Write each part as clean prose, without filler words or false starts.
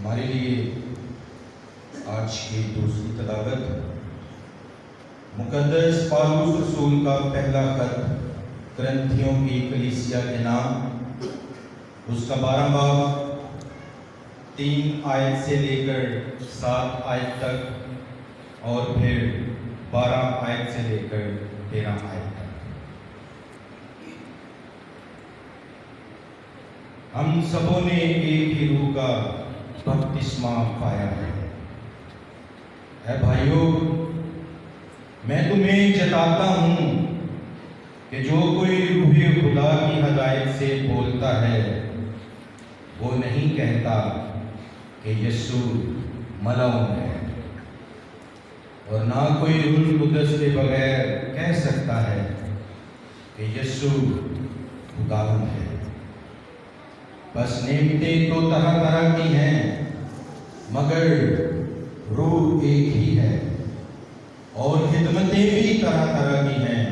ہمارے لیے آج کی دوسری تلاوت مقدس پالوس رسول کا پہلا خط کرنتھیوں کی کلیسیا کے نام، اس کا 12 باب 3 آیت سے لے کر 7 آیت تک، اور پھر 12 آیت سے لے کر 13 آیت تک۔ ہم سبوں نے ایک ہی روح کا بپتسمہ پایا ہے۔ اے بھائیو، میں تمہیں جتاتا ہوں کہ جو کوئی روح خدا کی ہدایت سے بولتا ہے وہ نہیں کہتا کہ یسوع ملعون ہے، اور نہ کوئی روح القدس کے بغیر کہہ سکتا ہے کہ یسوع خداوند ہے۔ بس نعمتیں تو طرح طرح کی ہیں، مگر روح ایک ہی ہے، اور خدمتیں بھی طرح طرح کی ہیں،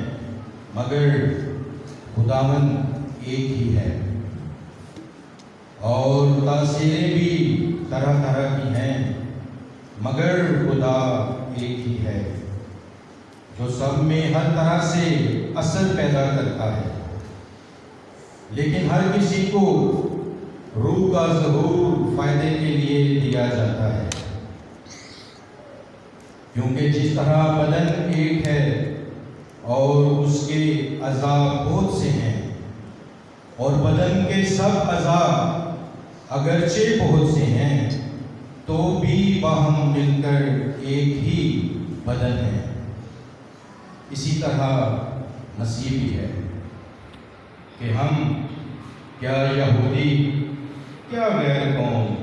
مگر خداوند ایک ہی ہے، اور تاثیریں بھی طرح طرح کی ہیں، مگر خدا ایک ہی ہے، جو سب میں ہر طرح سے اثر پیدا کرتا ہے، لیکن ہر کسی کو روح کا ظہور فائدے کے لیے دیا جاتا ہے۔ کیونکہ جس طرح بدن ایک ہے اور اس کے اعضاء بہت سے ہیں، اور بدن کے سب اعضاء اگرچہ بہت سے ہیں تو بھی باہم مل کر ایک ہی بدن ہے، اسی طرح مسیح بھی ہے کہ ہم کیا یہودی، کیا غیر قوم،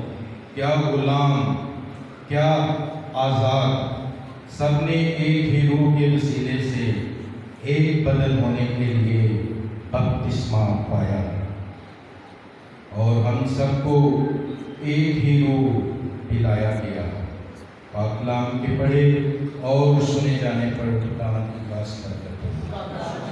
کیا غلام، کیا آزاد، سب نے ایک ہی روح کے وسیلے سے ایک بدن ہونے کے لیے بپتسمہ پایا، اور ہم سب کو ایک ہی روح پلایا گیا۔ پاک کلام کے پڑھے اور سنے جانے پر خداوند کی بات کرتے ہیں۔